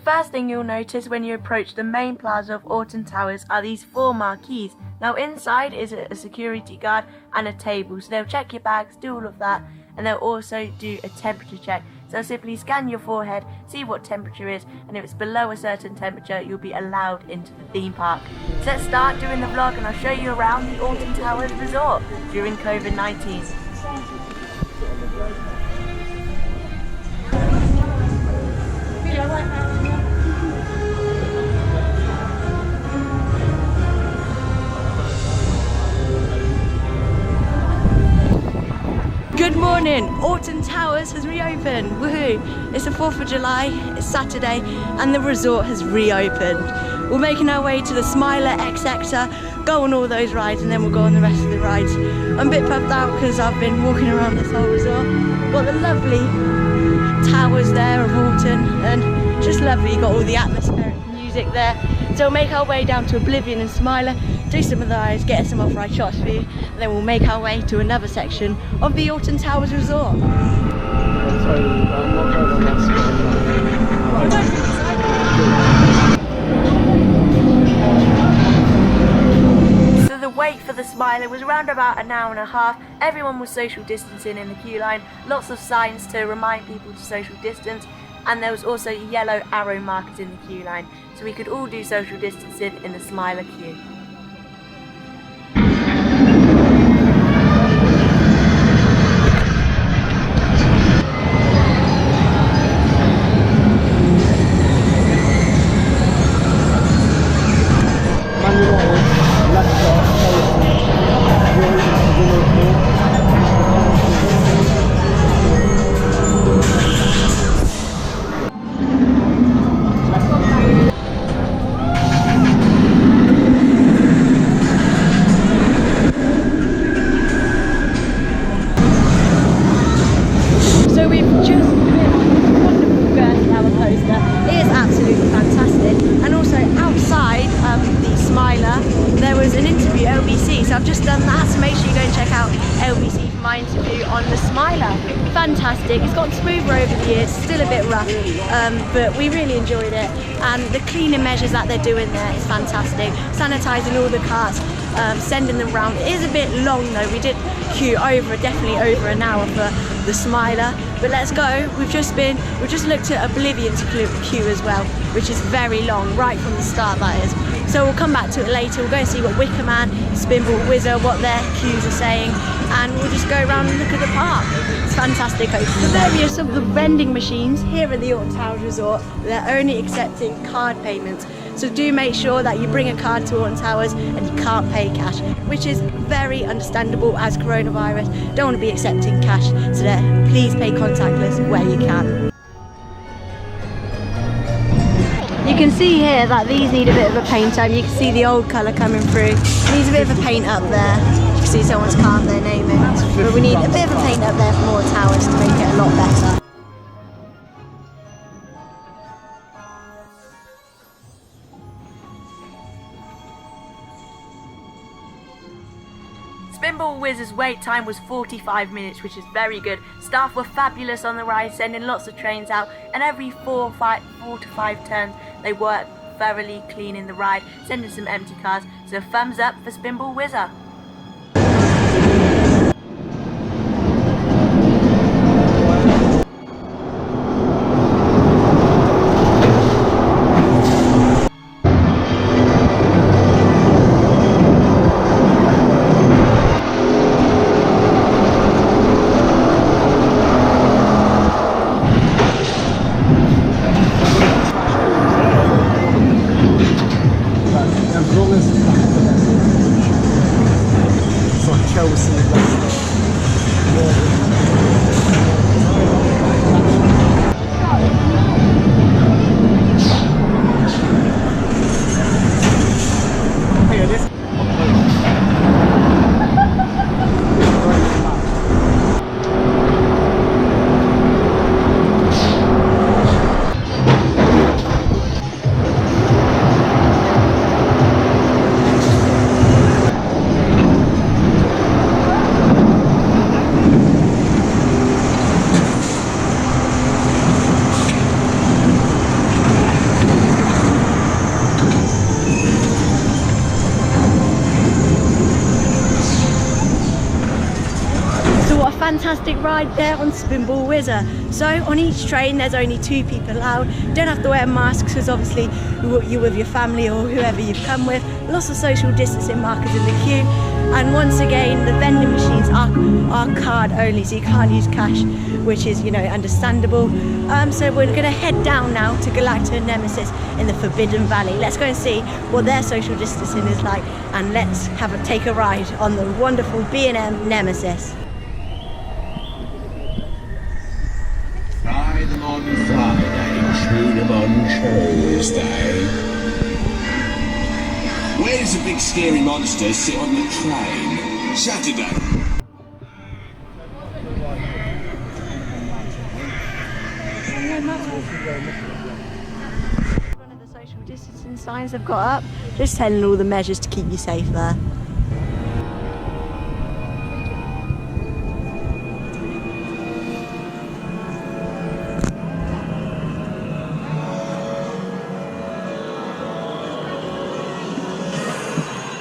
first thing you'll notice when you approach the main plaza of Alton Towers are these 4 marquees. Now inside is a security guard and a table, so they'll check your bags, do all of that, and they'll also do a temperature check. So they'll simply scan your forehead, see what temperature is, and if it's below a certain temperature, you'll be allowed into the theme park. So let's start doing the vlog and I'll show you around the Alton Towers Resort during COVID-19. Good morning! Alton Towers has reopened! Woohoo! It's the 4th of July, it's Saturday, and the resort has reopened. We're making our way to the Smiler X Sector, go on all those rides, and then we'll go on the rest of the rides. I'm a bit puffed out because I've been walking around this whole resort. Got the lovely towers there of Alton, and just lovely, got all the atmospheric music there. So we'll make our way down to Oblivion and Smiler, do some of the rides, get some off-ride shots for you, and then we'll make our way to another section of the Alton Towers Resort. So the wait for the Smiler was around about an hour and a half. Everyone was social distancing in the queue line, lots of signs to remind people to social distance, and there was also yellow arrow markers in the queue line, so we could all do social distancing in the Smiler queue. I've just done that, so make sure you go and check out LBC for my interview on the Smiler. Fantastic, it's gotten smoother over the years, still a bit rough, but we really enjoyed it, and the cleaning measures that they're doing there is fantastic. Sanitising all the carts, sending them round. It is a bit long though, we did queue definitely over an hour for the Smiler, but let's go. We've just looked at Oblivion's queue as well, which is very long, right from the start that is. So we'll come back to it later. We'll go and see what Wicker Man, Spinball Whizzer, what their queues are saying, and we'll just go around and look at the park. It's fantastic. So there are some of the vending machines here at the Alton Towers Resort. They're only accepting card payments, so do make sure that you bring a card to Alton Towers and you can't pay cash, which is very understandable as coronavirus. Don't want to be accepting cash, so there, please pay contactless where you can. You can see here that these need a bit of a paint up. You can see the old colour coming through. Needs a bit of a paint up there. You can see someone's carved their name in. But we need a bit of a paint up there for more towers to make it a lot better. Spinball Whizzer's wait time was 45 minutes, which is very good. Staff were fabulous on the ride, sending lots of trains out, and every 4 to 5 turns they worked thoroughly cleaning the ride, sending some empty cars. So thumbs up for Spinball Whizzer. fantastic ride there on Spinball Whizzer. So on each train there's only 2 people allowed. Don't have to wear masks because obviously you're with your family or whoever you've come with. Lots of social distancing markers in the queue. And once again, the vending machines are card only, so you can't use cash, which is, you know, understandable. So we're going to head down now to Galactica and Nemesis in the Forbidden Valley. Let's go and see what their social distancing is like, and let's take a ride on the wonderful B&M Nemesis. Fry them on Friday, chew them on Tuesday. Where does the big scary monster sit on the train? Saturday. One of the social distancing signs they've got up, just telling all the measures to keep you safe there.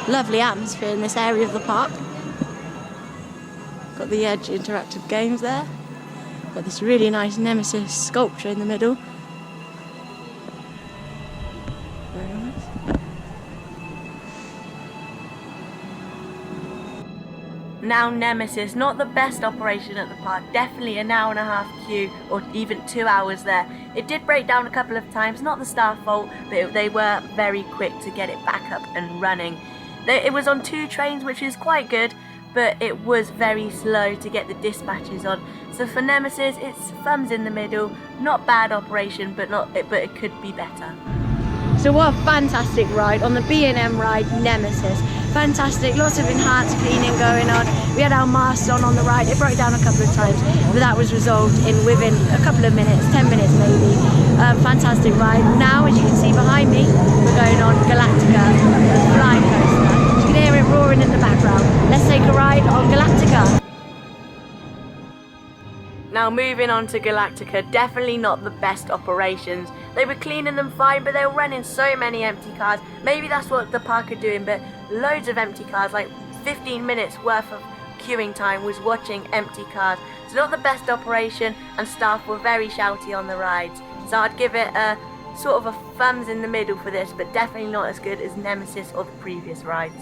Lovely atmosphere in this area of the park. Got the Edge interactive games there. Got this really nice Nemesis sculpture in the middle. Very nice. Now Nemesis, not the best operation at the park. Definitely an hour and a half queue or even 2 hours there. It did break down a couple of times, not the staff fault, but they were very quick to get it back up and running. It was on 2 trains, which is quite good, but it was very slow to get the dispatches on. So for Nemesis, it's thumbs in the middle. Not bad operation, but it could be better. So what a fantastic ride on the B&M ride Nemesis. Fantastic, lots of enhanced cleaning going on. We had our masks on the ride. It broke down a couple of times, but that was resolved within a couple of minutes, 10 minutes maybe. Fantastic ride. Now, as you can see behind me, we're going on Galactica, the flying coaster. You can hear it roaring in the background. Let's take a ride on Galactica. Now moving on to Galactica, definitely not the best operations. They were cleaning them fine, but they were running so many empty cars. Maybe that's what the park are doing, but loads of empty cars, like 15 minutes worth of queuing time was watching empty cars. So not the best operation, and staff were very shouty on the rides. So I'd give it a sort of a thumbs in the middle for this, but definitely not as good as Nemesis or the previous rides.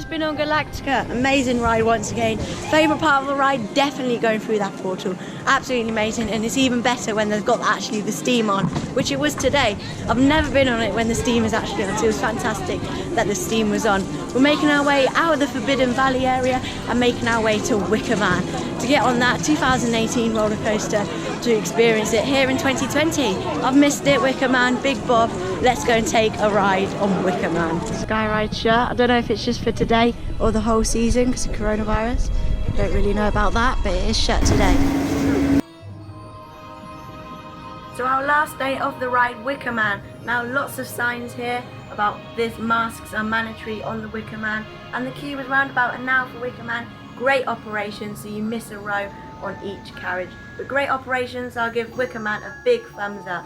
Been on Galactica, amazing ride once again. Favourite part of the ride, definitely going through that portal. Absolutely amazing, and it's even better when they've got actually the steam on, which it was today. I've never been on it when the steam is actually on, so it was fantastic that the steam was on. We're making our way out of the Forbidden Valley area and making our way to Wicker Man to get on that 2018 roller coaster to experience it here in 2020. I've missed it, Wicker Man, Big Bob. Let's go and take a ride on Wicker Man. Skyride shirt, I don't know if it's just for today or the whole season because of coronavirus. Don't really know about that, but it is shut today. So our last day of the ride, Wicker Man. Now lots of signs here about this, masks are mandatory on the Wicker Man, and the queue was around about an hour for Wicker Man. Great operation, so you miss a row on each carriage. But great operations, I'll give Wicker Man a big thumbs up.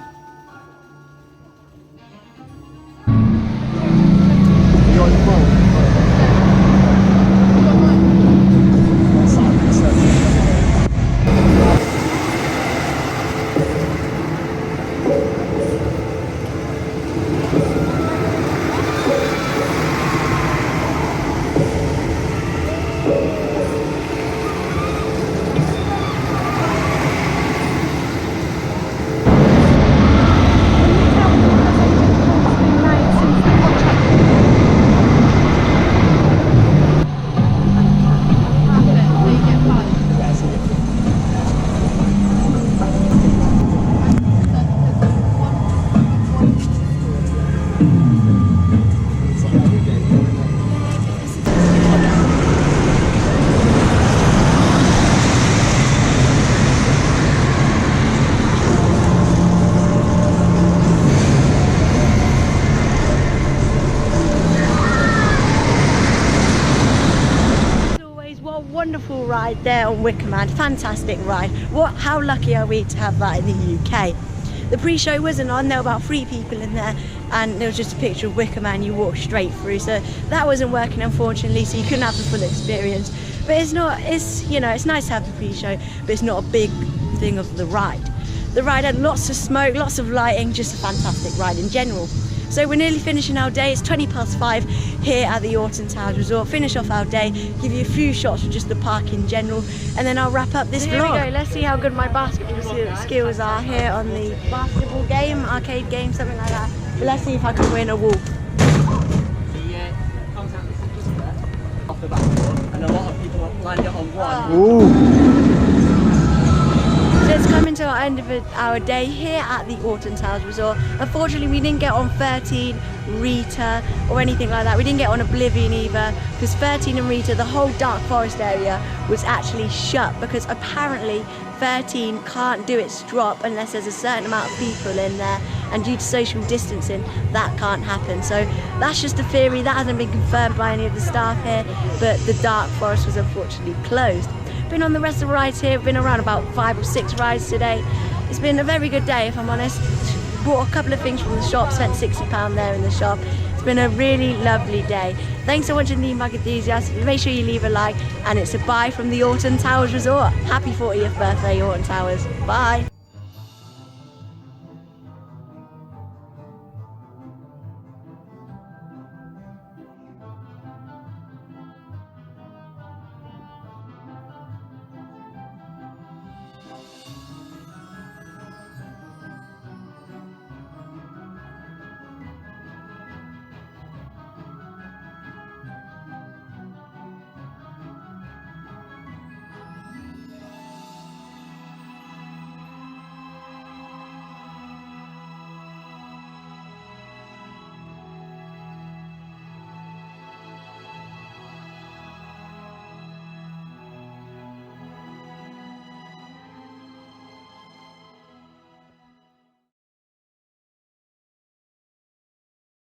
ride there on Wicker Man. Fantastic ride. How lucky are we to have that in the UK? The pre-show wasn't on, there were about 3 people in there, and there was just a picture of Wicker Man you walk straight through, so that wasn't working unfortunately, so you couldn't have the full experience. But it's nice to have the pre-show, but it's not a big thing of the ride. The ride had lots of smoke, lots of lighting, just a fantastic ride in general. So we're nearly finishing our day. It's 5:20 here at the Alton Towers Resort. Finish off our day, give you a few shots of just the park in general, and then I'll wrap up this vlog. Here we go. Let's see how good my basketball skills are here on the basketball game, arcade game, something like that. But let's see if I can win a wall. Off the back foot, and a lot of people land it on one. Ooh. So it's coming to our end of our day here at the Alton Towers Resort. Unfortunately, we didn't get on 13, Rita, or anything like that. We didn't get on Oblivion either, because 13 and Rita, the whole Dark Forest area, was actually shut, because apparently 13 can't do its drop unless there's a certain amount of people in there, and due to social distancing, that can't happen. So that's just a theory, that hasn't been confirmed by any of the staff here, but the Dark Forest was unfortunately closed. Been on the rest of the rides here, been around about 5 or 6 rides today. It's been a very good day if I'm honest. Bought a couple of things from the shop, spent £60 there in the shop. It's been a really lovely day. Thanks for watching the Enthusiast. Make sure you leave a like, and it's a bye from the Alton Towers Resort. Happy 40th birthday, Alton Towers. Bye.